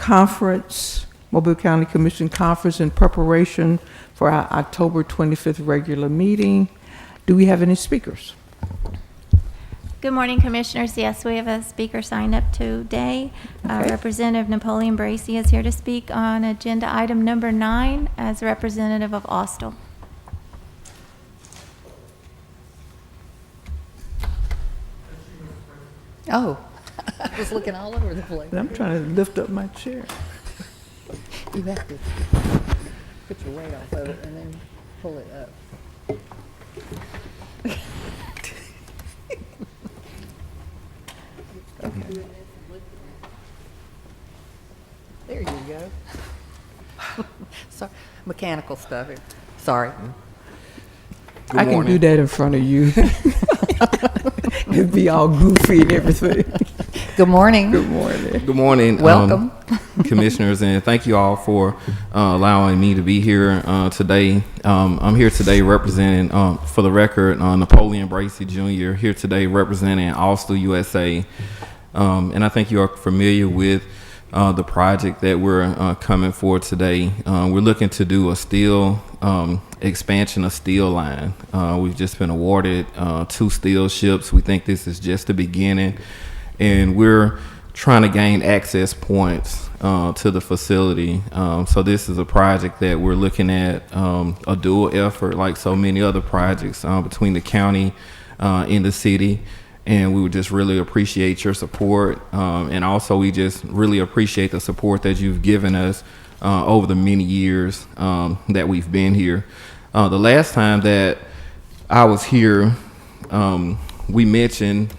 conference, Mobile County Commission conference in preparation for our October 25th regular meeting. Do we have any speakers? Good morning, Commissioners. Yes, we have a speaker signed up today. Okay. Representative Napoleon Bracey is here to speak on agenda item number 9 as representative of Austell. Oh, I was looking all over the place. I'm trying to lift up my chair. You have to put your weight off of it and then pull it up. Okay. There you go. Sorry, mechanical stuff here. Sorry. I can do that in front of you. It'd be all goofy and everything. Good morning. Good morning. Good morning. Welcome. Commissioners, and thank you all for allowing me to be here today. I'm here today representing, for the record, Napoleon Bracey Jr., here today representing Austell, USA. And I think you are familiar with the project that we're coming for today. We're looking to do a steel expansion of steel line. We've just been awarded 2 steel ships. We think this is just the beginning, and we're trying to gain access points to the facility. So this is a project that we're looking at a dual effort, like so many other projects between the county and the city. And we would just really appreciate your support. And also we just really appreciate the support that you've given us over the many years that we've been here. The last time that I was here, we mentioned,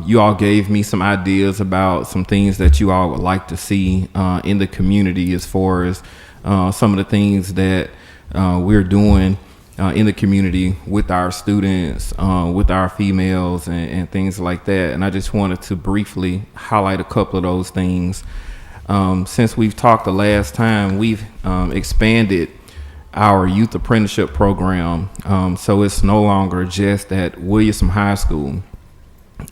you all gave me some ideas about some things that you all would like to see in the community as far as some of the things that we're doing in the community with our students, with our females and things like that. And I just wanted to briefly highlight a couple of those things. Since we've talked the last time, we've expanded our youth apprenticeship program. So it's no longer just at Williamson High School.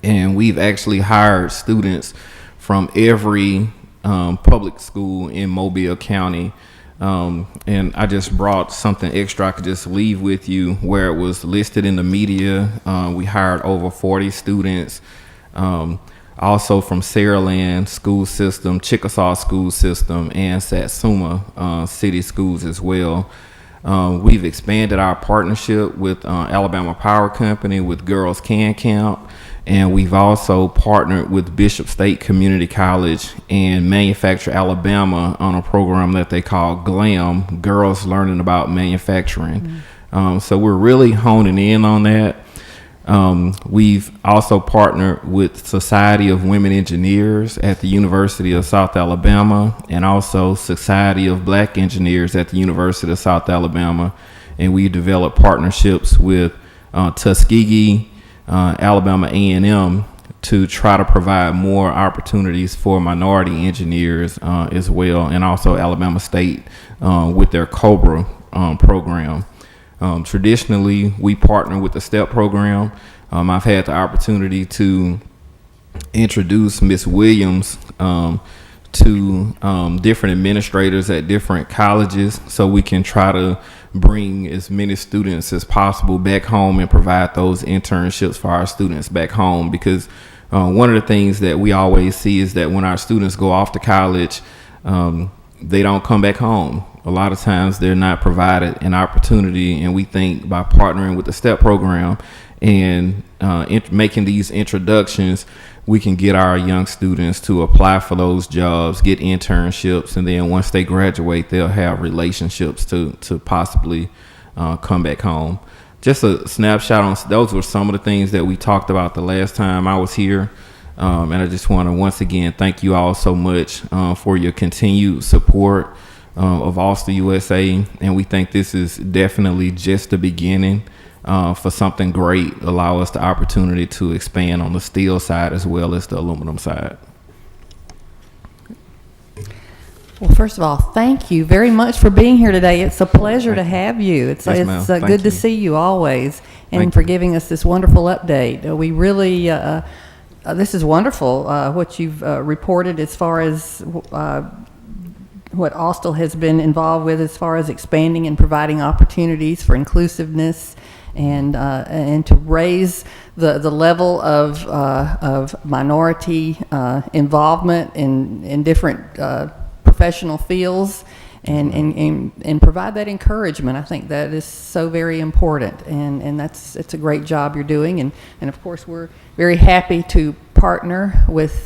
And we've actually hired students from every public school in Mobile County. And I just brought something extra I could just leave with you where it was listed in the media. We hired over 40 students, also from Saraland School System, Chickasaw School System, and Satsuma City Schools as well. We've expanded our partnership with Alabama Power Company, with Girls Can Camp, and we've also partnered with Bishop State Community College and Manufacture Alabama on a program that they call GLAM, Girls Learning About Manufacturing. So we're really honing in on that. We've also partnered with Society of Women Engineers at the University of South Alabama, and also Society of Black Engineers at the University of South Alabama. And we developed partnerships with Tuskegee, Alabama A&M to try to provide more opportunities for minority engineers as well, and also Alabama State with their COBRA program. Traditionally, we partner with the STEP program. I've had the opportunity to introduce Ms. Williams to different administrators at different colleges, so we can try to bring as many students as possible back home and provide those internships for our students back home. Because one of the things that we always see is that when our students go off to college, they don't come back home. A lot of times they're not provided an opportunity, and we think by partnering with the STEP program and making these introductions, we can get our young students to apply for those jobs, get internships, and then once they graduate, they'll have relationships to possibly come back home. Just a snapshot on those were some of the things that we talked about the last time I was here. And I just want to once again thank you all so much for your continued support of Austell, USA. And we think this is definitely just the beginning for something great. Allow us the opportunity to expand on the steel side as well as the aluminum side. Well, first of all, thank you very much for being here today. It's a pleasure to have you. It's good to see you always, and for giving us this wonderful update. We really, this is wonderful, what you've reported as far as what Austell has been involved with as far as expanding and providing opportunities for inclusiveness and to raise the level of minority involvement in different professional fields and provide that encouragement. I think that is so very important, and it's a great job you're doing, and of course we're very happy to partner with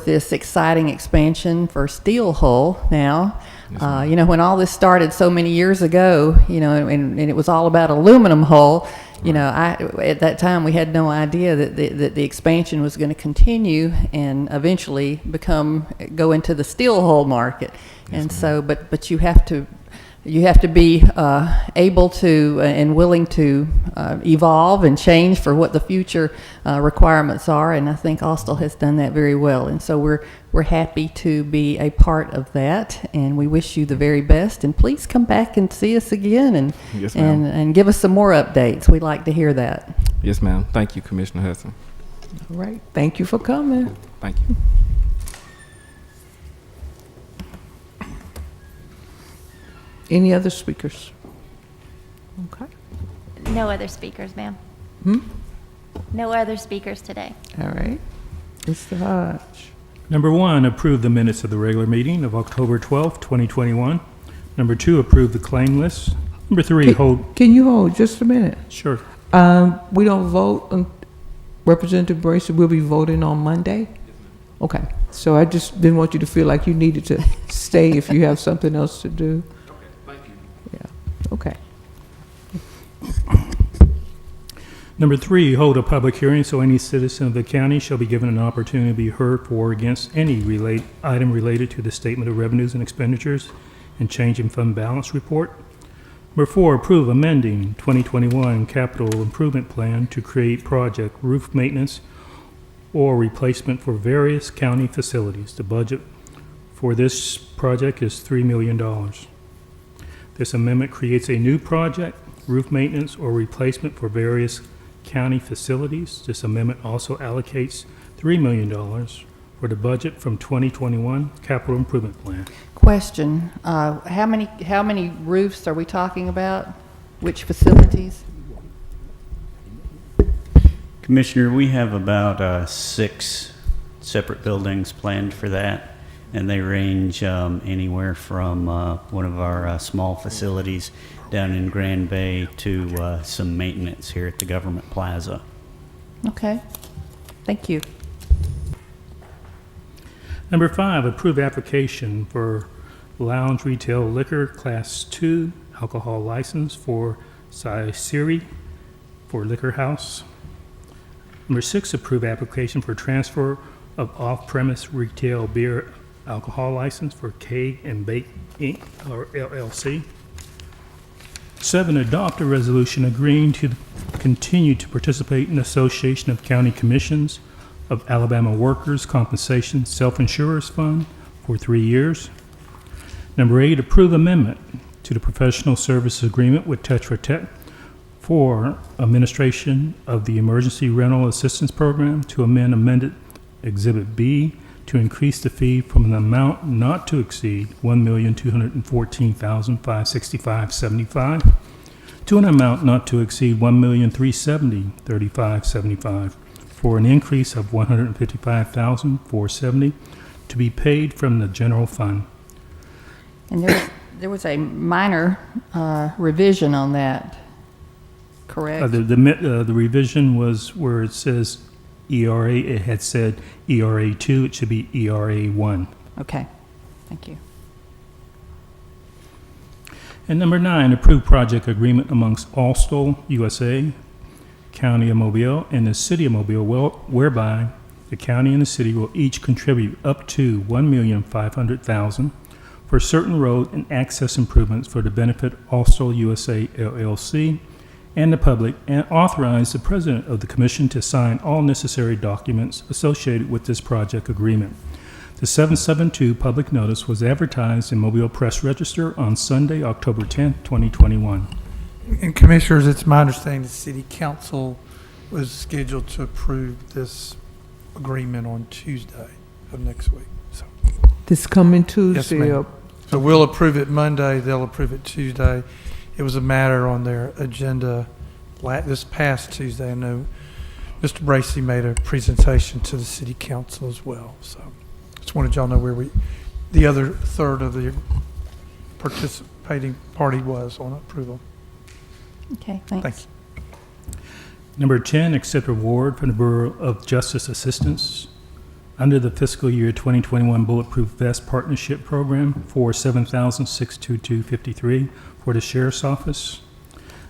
this exciting expansion for steel hull now. You know, when all this started so many years ago, you know, and it was all about aluminum hull, you know, at that time we had no idea that the expansion was going to continue and eventually go into the steel hull market. And so, but you have to be able to and willing to evolve and change for what the future requirements are, and I think Austell has done that very well. And so we're happy to be a part of that, and we wish you the very best. And please come back and see us again, and yes, ma'am. and give us some more updates. We'd like to hear that. Yes, ma'am. Thank you, Commissioner Hudson. All right. Thank you for coming. Thank you. Any other speakers? Okay. No other speakers, ma'am. No other speakers today. All right. Mr. Hodge. Number 1, approve the minutes of the regular meeting of October 12th, 2021. Number 2, approve the claim list. Number 3, hold. Can you hold just a minute? Sure. We don't vote on Representative Bracy. We'll be voting on Monday. Okay. So I just didn't want you to feel like you needed to stay if you have something else to do. Okay, thank you. Yeah. Okay. Number 3, hold a public hearing so any citizen of the county shall be given an opportunity to be heard for or against any item related to the statement of revenues and expenditures and change in fund balance report. Number 4, approve amending 2021 capital improvement plan to create project roof maintenance or replacement for various county facilities. The budget for this project is $3 million. This amendment creates a new project, roof maintenance or replacement for various county facilities. This amendment also allocates $3 million for the budget from 2021 capital improvement plan. Question: how many roofs are we talking about? Which facilities? Commissioner, we have about 6 separate buildings planned for that, and they range anywhere from one of our small facilities down in Grand Bay to some maintenance here at the Government Plaza. Okay. Thank you. Number 5, approve application for lounge retail liquor class 2 alcohol license for Siri for Liquor House. Number 6, approve application for transfer of off-premise retail beer alcohol license for Keg and Bake Inc. or LLC. 7, adopt a resolution agreeing to continue to participate in the Association of County Commissions of Alabama Workers' Compensation Self-Insurers Fund for 3 years. Number 8, approve amendment to the professional services agreement with Tetra Tech for administration of the Emergency Rental Assistance Program to amended Exhibit B to increase the fee from an amount not to exceed $1,214,565.75 to an amount not to exceed $1,370,3575 for an increase of $155,470 to be paid from the general fund. And there was a minor revision on that, correct? The revision was where it says ERA, it had said ERA 2, it should be ERA 1. Okay, thank you. And number 9, approve project agreement amongst Austell USA, County of Mobile, and the City of Mobile, whereby the county and the city will each contribute up to $1,500,000 for certain road and access improvements for the benefit Austell USA LLC and the public, and authorize the president of the commission to sign all necessary documents associated with this project agreement. The 772 public notice was advertised in Mobile Press Register on Sunday, October 10, 2021. And Commissioners, it's my understanding the City Council was scheduled to approve this agreement on Tuesday of next week. So This coming Tuesday? ma'am. or- So we'll approve it Monday, they'll approve it Tuesday. It was a matter on their agenda this past Tuesday. I know Mr. Bracy made a presentation to the city council as well. So just wanted y'all to know where the other third of the participating party was on approval. Okay, thanks. Thank you. Number 10, accept award from the Bureau of Justice Assistance under the fiscal year 2021 Bulletproof Vest Partnership Program for $7,622.53 for the Sheriff's Office.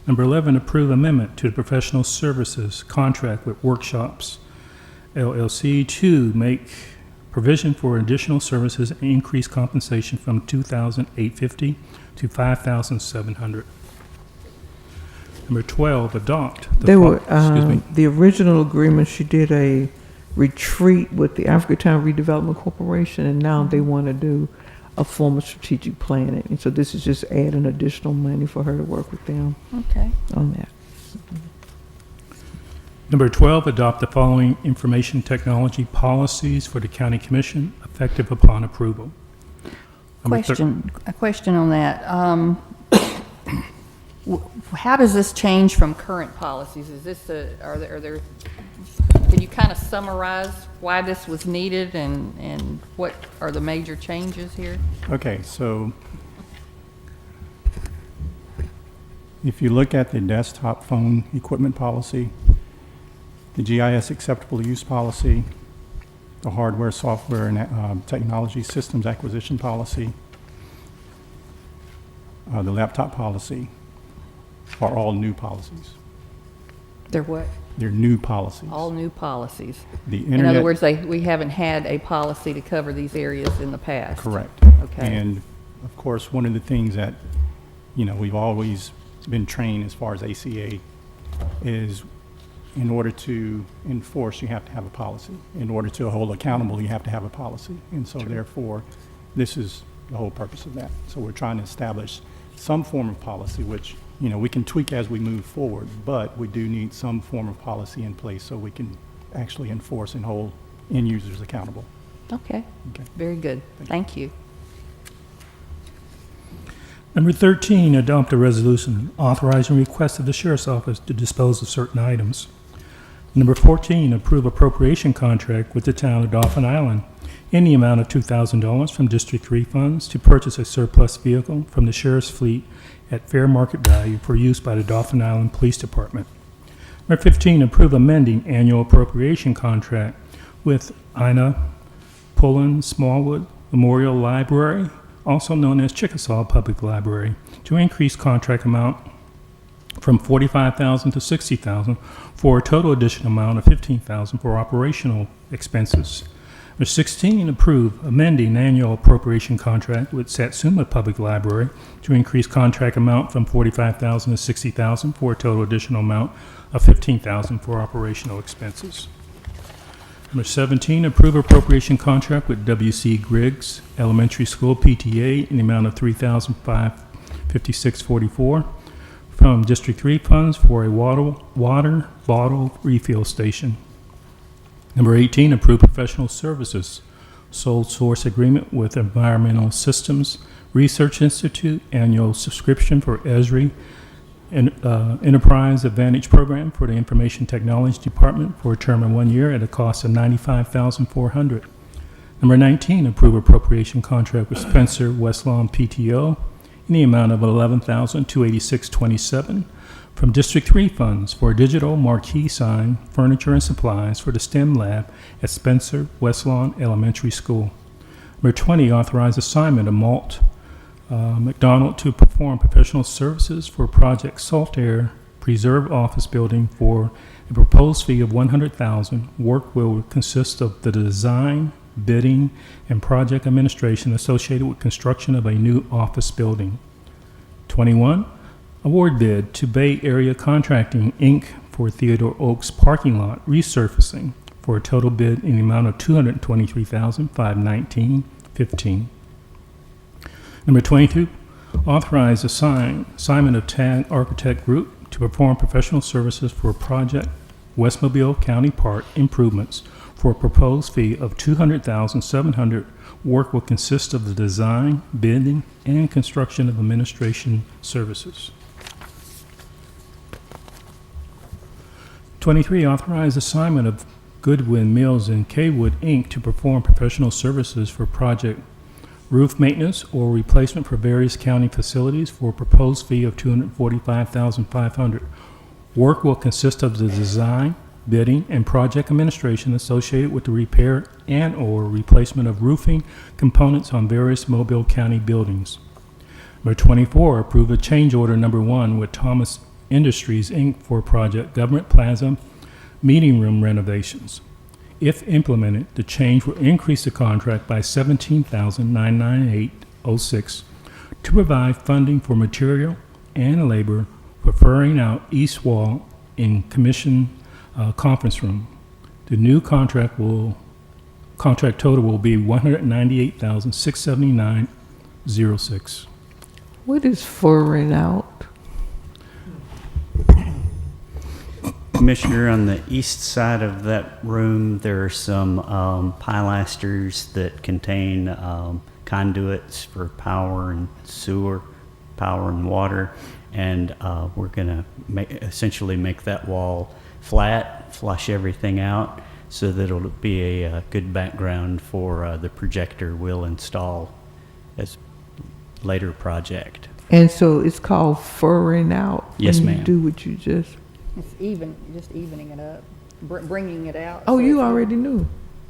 Number 11, approve amendment to the professional services contract with Workshops LLC to make provision for additional services and increase compensation from $2,850 to $5,700. Number 12, adopt. Excuse me. The original agreement, she did a retreat with the Africatown Redevelopment Corporation, and now they want to do a form of strategic planning. And so this is just adding additional money for her to work with them Okay. on that. Number 12, adopt the following information technology policies for the county commission effective upon approval. Number A question on that. How does this change from current policies? Is this can you kind of summarize why this was needed and what are the major changes here? Okay, so if you look at the desktop phone equipment policy, the GIS acceptable use policy, the hardware, software, and technology systems acquisition policy, the laptop policy are all new policies. They're what? They're new policies. All new policies. The In internet, other words, we haven't had a policy to cover these areas in the past. correct. Okay. And of course, one of the things that, we've always been trained as far as ACA is in order to enforce, you have to have a policy. In order to hold accountable, you have to have a policy. And so therefore, this is the whole purpose of that. So we're trying to establish some form of policy, which, we can tweak as we move forward, but we do need some form of policy in place so we can actually enforce and hold end users accountable. Okay. Okay. Very good. Thank you. Number 13, adopt a resolution authorizing request of the Sheriff's Office to dispose of certain items. Number 14, approve appropriation contract with the town of Dauphin Island in the amount of $2,000 from District 3 funds to purchase a surplus vehicle from the sheriff's fleet at fair market value for use by the Dauphin Island Police Department. Number 15, approve amending annual appropriation contract with Ina Pullen Smallwood Memorial Library, also known as Chickasaw Public Library, to increase contract amount from $45,000 to $60,000 for a total additional amount of $15,000 for operational expenses. Number 16, approve amending annual appropriation contract with Satsuma Public Library to increase contract amount from $45,000 to $60,000 for a total additional amount of $15,000 for operational expenses. Number 17, approve appropriation contract with W.C. Griggs Elementary School PTA in the amount of $3,556.44 from District 3 funds for a water bottle refill station. Number 18, approve professional services sole source agreement with Environmental Systems Research Institute annual subscription for ESRI Enterprise Advantage Program for the Information Technology Department for a term of 1 year at a cost of $95,400. Number 19, approve appropriation contract with Spencer Westlawn PTO in the amount of $11,286.27 from District 3 funds for a digital marquee sign, furniture, and supplies for the STEM lab at Spencer Westlawn Elementary School. Number 20, authorize assignment of Malt McDonald to perform professional services for Project Salt Air Preserve Office Building for a proposed fee of $100,000. Work will consist of the design, bidding, and project administration associated with construction of a new office building. 21, award bid to Bay Area Contracting, Inc. for Theodore Oaks parking lot resurfacing for a total bid in the amount of $223,519.15. Number 22, authorize assignment of TAG Architect Group to perform professional services for Project West Mobile County Park improvements for a proposed fee of $200,700. Work will consist of the design, bidding, and construction of administration services. 23, authorize assignment of Goodwin Mills and Kaywood, Inc. to perform professional services for project roof maintenance or replacement for various county facilities for a proposed fee of $245,500. Work will consist of the design, bidding, and project administration associated with the repair and/or replacement of roofing components on various Mobile County buildings. Number 24, approve a change order number 1 with Thomas Industries, Inc. for project Government Plaza meeting room renovations. If implemented, the change will increase the contract by $17,998.06 to provide funding for material and labor for furring out east wall in commission conference room. The new contract total will be $198,679.06. What is furring out? Commissioner, on the east side of that room, there are some pilasters that contain conduits for power and sewer, power and water, and we're going to essentially make that wall flat, flush everything out, so that it'll be a good background for the projector we'll install as later project. And so it's called furring out? Yes, when you ma'am. do what you just... It's just evening it up, bringing it out. Oh, so you it's- already knew?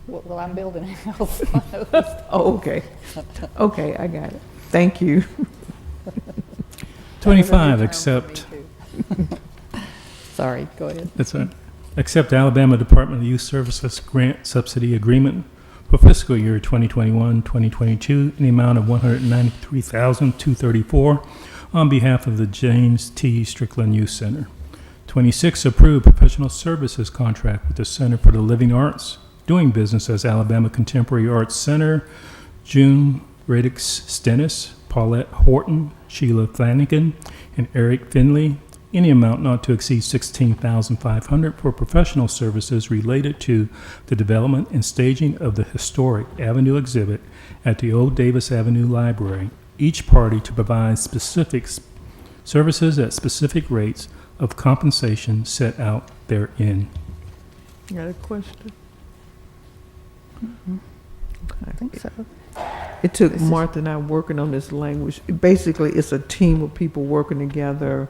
Well, I'm building a house. I know. Oh, okay. Okay, I got it. Thank you. 25, Term accept. for me, too. Sorry, go ahead. That's right. Accept Alabama Department of Youth Services grant subsidy agreement for fiscal year 2021-2022 in the amount of $193,234 on behalf of the James T. Strickland Youth Center. 26, approve professional services contract with the Center for the Living Arts, doing business as Alabama Contemporary Arts Center, June Radix Stennis, Paulette Horton, Sheila Flanagan, and Eric Finley, any amount not to exceed $16,500 for professional services related to the development and staging of the historic Avenue exhibit at the Old Davis Avenue Library, each party to provide specific services at specific rates of compensation set out therein. Got a question? I think so. It took Martha and I working on this language. Basically, it's a team of people working together,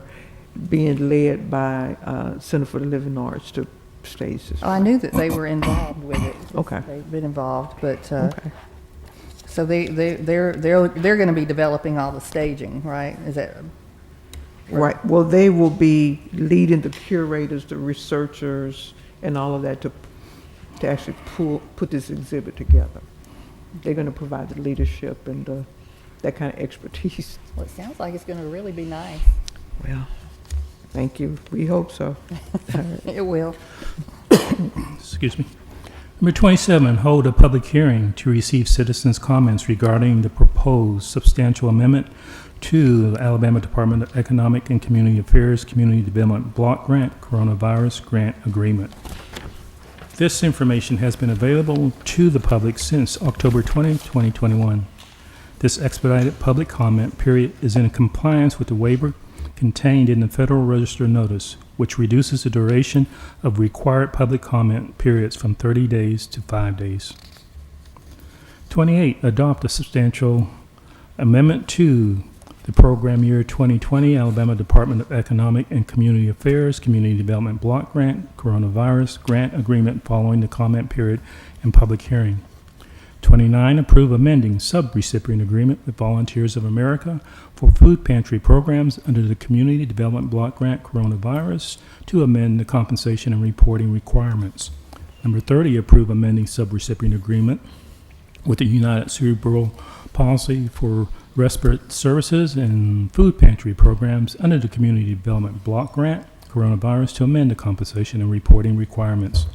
being led by Center for the Living Arts to stage this. Oh, I knew that they were involved with it. Okay. They've been involved, but, Okay. so they're going to be developing all the staging, right? Is that? Right. Well, they will be leading the curators, the researchers, and all of that to actually put this exhibit together. They're going to provide the leadership and that kind of expertise. Well, it sounds like it's going to really be nice. Well, thank you. We hope so. It will. Excuse me. Number 27, hold a public hearing to receive citizens' comments regarding the proposed substantial amendment to the Alabama Department of Economic and Community Affairs Community Development Block Grant Coronavirus Grant Agreement. This information has been available to the public since October 20, 2021. This expedited public comment period is in compliance with the waiver contained in the Federal Register notice, which reduces the duration of required public comment periods from 30 days to 5 days. 28, adopt a substantial amendment to the program year 2020 Alabama Department of Economic and Community Affairs Community Development Block Grant Coronavirus Grant Agreement following the comment period and public hearing. 29, approve amending sub-recipient agreement with Volunteers of America for food pantry programs under the Community Development Block Grant Coronavirus to amend the compensation and reporting requirements. Number 30, approve amending sub-recipient agreement with the United Cerebral Palsy for respite services and food pantry programs under the Community Development Block Grant Coronavirus to amend the compensation and reporting requirements.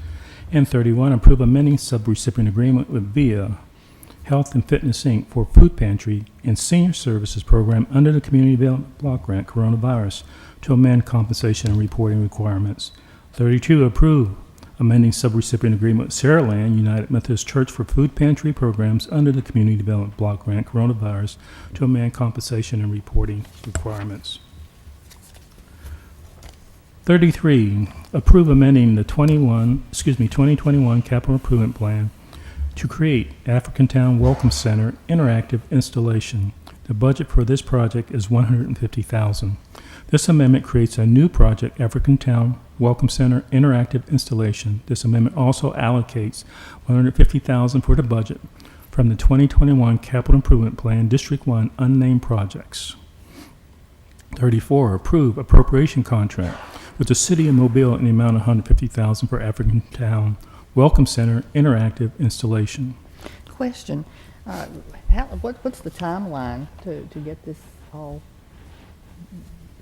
And 31, approve amending sub-recipient agreement with VIA Health and Fitness, Inc. for food pantry and senior services program under the Community Development Block Grant Coronavirus to amend compensation and reporting requirements. 32, approve amending subrecipient agreement with Saraland United Methodist Church for food pantry programs under the Community Development Block Grant Coronavirus to amend compensation and reporting requirements. 33, approve amending the 2021 capital improvement plan to create African Town Welcome Center interactive installation. The budget for this project is $150,000. This amendment creates a new project, African Town Welcome Center interactive installation. This amendment also allocates $150,000 for the budget from the 2021 capital improvement plan, District 1 unnamed projects. 34, approve appropriation contract with the City of Mobile in the amount of $150,000 for African Town Welcome Center interactive installation. Question, what's the timeline to get this all?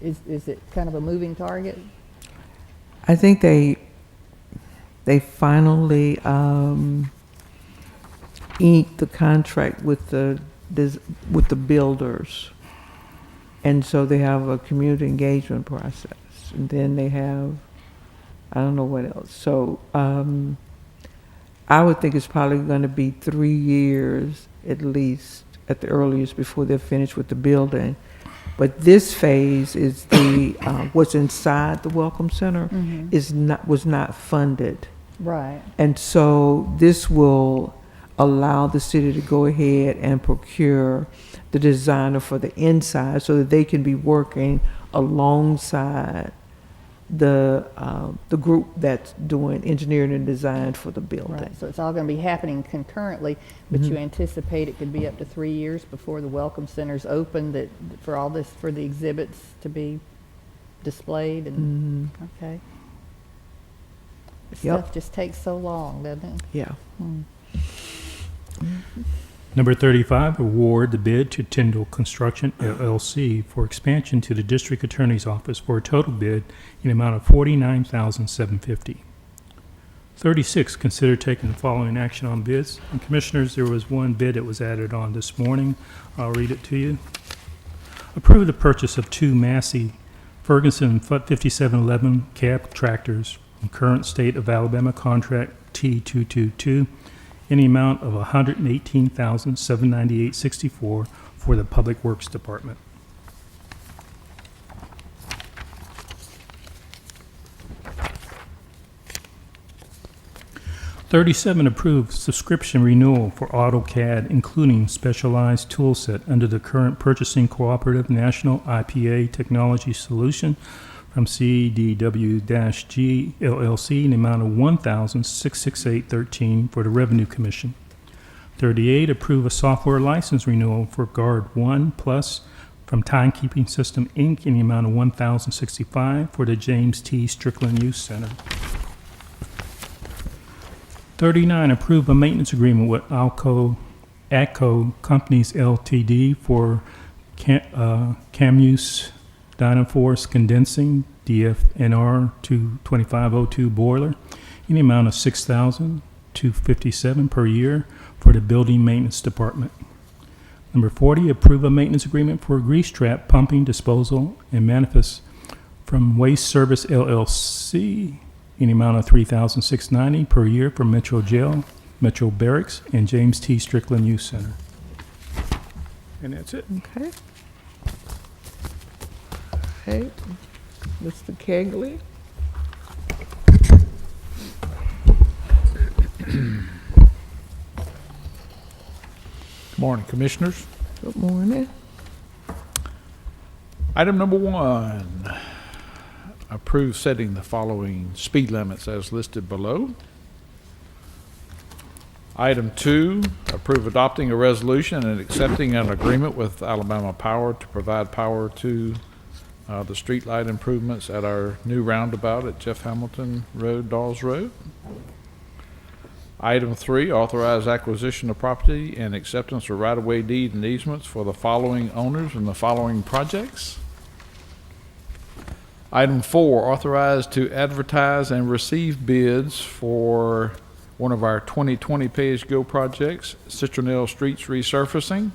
Is it kind of a moving target? I think they finally inked the contract with the builders, and so they have a community engagement process, and then they have, I don't know what else. So I would think it's probably going to be 3 years at least, at the earliest, before they're finished with the building. But this phase is the what's inside the Welcome Center was not funded, Right. and so this will allow the city to go ahead and procure the designer for the inside, so that they can be working alongside the group that's doing engineering and design for the building. Right, so it's all going to be happening concurrently, but you anticipate it could be up to 3 years before the Welcome Center's open, that for all this, for the exhibits to be displayed and, okay. This Yep. stuff just takes so long, doesn't it? Yeah. Number 35, award the bid to Tyndall Construction LLC for expansion to the District Attorney's Office for a total bid in the amount of $49,750. 36, consider taking the following action on bids. And Commissioners, there was one bid that was added on this morning. I'll read it to you. Approve the purchase of 2 Massey Ferguson 5711 cab tractors from current state of Alabama contract T222 in the amount of $118,798.64 for the Public Works Department. $37, approved subscription renewal for AutoCAD, including specialized toolset under the current Purchasing Cooperative National IPA Technology Solution from CDW-G LLC in the amount of $1,668.13 for the Revenue Commission. 38, approve a software license renewal for Guard 1 Plus from Timekeeping System, Inc. in the amount of $1,065 for the James T. Strickland Youth Center. 39, approve a maintenance agreement with ATCO Companies Ltd. for Camus Dynaforce Condensing DFNR 22502 boiler in the amount of $6,257 per year for the Building Maintenance Department. Number 40, approve a maintenance agreement for grease trap pumping, disposal, and manifest from Waste Service LLC in the amount of $3,690 per year for Metro Jail, Metro Barracks, and James T. Strickland Youth Center. And that's it. Okay. Okay. Mr. Kegley. Morning, Commissioners. Good morning. Item number 1, approve setting the following speed limits as listed below. Item 2, approve adopting a resolution and accepting an agreement with Alabama Power to provide power to the streetlight improvements at our new roundabout at Jeff Hamilton Road, Dawes Road. Item 3, authorize acquisition of property and acceptance of right-of-way deed and easements for the following owners and the following projects. Item 4, authorize to advertise and receive bids for one of our 2020 pay-as-go projects, Citronelle Streets resurfacing.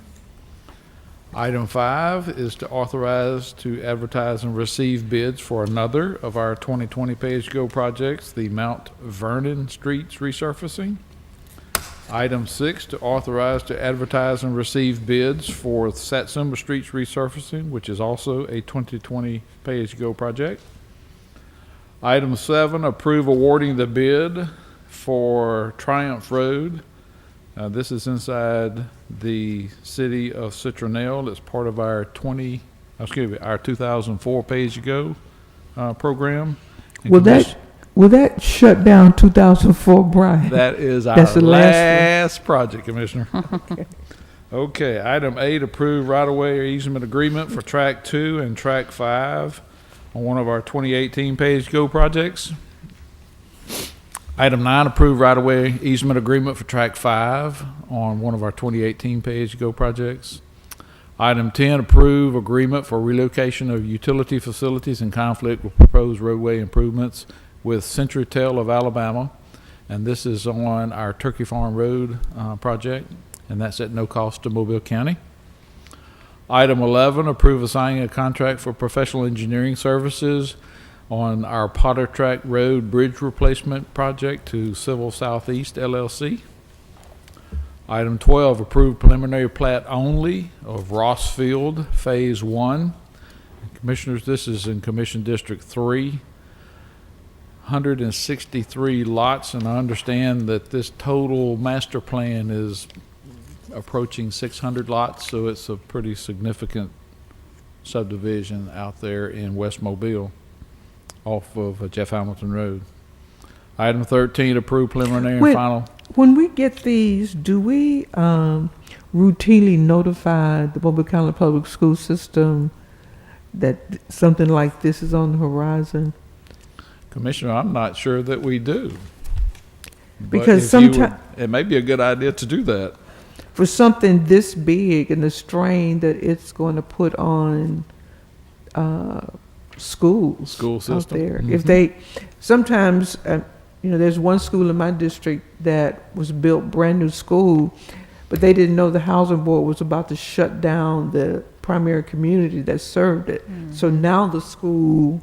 Item 5 is to authorize to advertise and receive bids for another of our 2020 pay-as-you-go projects, the Mount Vernon Streets resurfacing. Item 6, to authorize to advertise and receive bids for Satsuma Streets resurfacing, which is also a 2020 pay-as-you-go project. Item 7, approve awarding the bid for Triumph Road. This is inside the city of Citronelle. It's part of our 2004 pay-as-you-go program. And Will that shut down 2004, Brian? That is our That's the last project, Commissioner. Okay, item 8, approve right-of-way or easement agreement for Track 2 and Track 5 on one of our 2018 pay-as-you-go projects. Item 9, approve right-of-way easement agreement for Track 5 on one of our 2018 pay-as-you-go projects. Item 10, approve agreement for relocation of utility facilities in conflict with proposed roadway improvements with CenturyTel of Alabama, and this is on our Turkey Farm Road project, and that's at no cost to Mobile County. Item 11, approve assigning a contract for professional engineering services on our Potter Track Road Bridge Replacement Project to Civil Southeast LLC. Item 12, approve preliminary plat only of Ross Field Phase 1. Commissioners, this is in Commission District 3. 163 lots, and I understand that this total master plan is approaching 600 lots, so it's a pretty significant subdivision out there in West Mobile off of Jeff Hamilton Road. Item 13, approve preliminary and final. When we get these, do we routinely notify the Mobile County Public School System that something like this is on the horizon? Commissioner, I'm not sure that we do. But Because if you would- sometimes it may be a good idea to do that. for something this big and the strain that it's going to put on schools School out system. there, if they sometimes there's one school in my district that was built brand new school, but they didn't know the housing board was about to shut down the primary community that served it. So now the school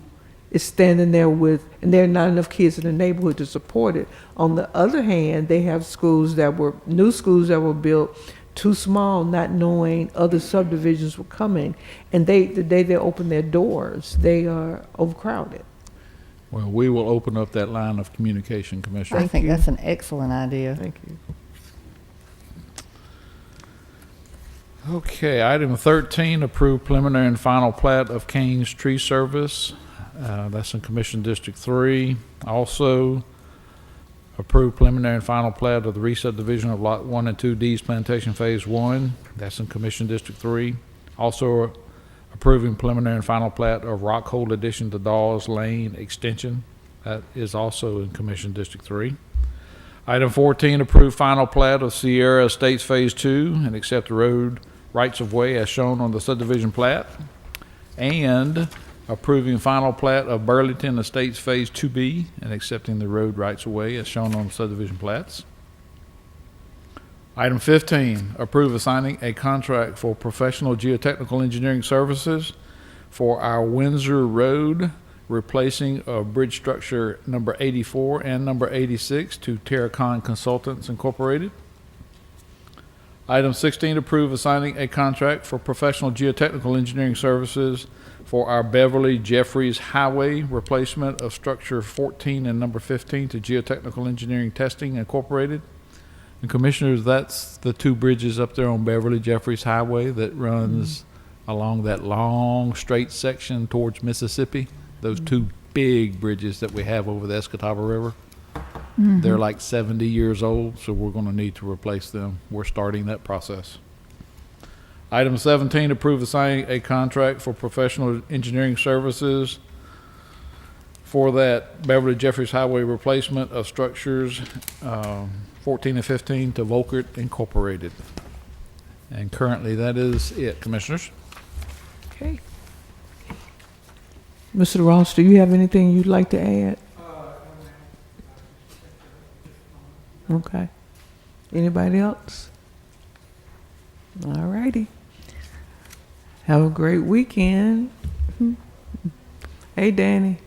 is standing there and there are not enough kids in the neighborhood to support it. On the other hand, they have new schools that were built too small, not knowing other subdivisions were coming. And the day they open their doors, they are overcrowded. Well, we will open up that line of communication, Commissioner. I think that's an excellent idea. Thank you. Okay, item 13, approve preliminary and final plat of Kane's Tree Service. That's in Commission District 3. Also, approve preliminary and final plat of the re-subdivision of Lot 1 and 2 D's Plantation Phase 1. That's in Commission District 3. Also, approving preliminary and final plat of Rockhold addition to Dawes Lane Extension. That is also in Commission District 3. Item 14, approve final plat of Sierra Estates Phase 2 and accept the road rights-of-way as shown on the subdivision plat. And approving final plat of Burlington Estates Phase 2B and accepting the road rights-of-way as shown on the subdivision plats. Item 15, approve assigning a contract for professional geotechnical engineering services for our Windsor Road replacing of bridge structure number 84 and number 86 to Terracon Consultants Incorporated. Item 16, approve assigning a contract for professional geotechnical engineering services for our Beverly Jeffries Highway replacement of structure 14 and number 15 to Geotechnical Engineering Testing Incorporated. And Commissioners, that's the two bridges up there on Beverly Jeffries Highway that runs along that long straight section towards Mississippi. Those two big bridges that we have over the Escatawba River. They're like 70 years old, so we're going to need to replace them. We're starting that process. Item 17, approve assigning a contract for professional engineering services for that Beverly Jeffries Highway replacement of structures 14 and 15 to Volkert Incorporated. And currently that is it, Commissioners. Okay. Mr. Ross, do you have anything you'd like to add? Okay. Anybody else? All righty. Have a great weekend. Hey, Danny.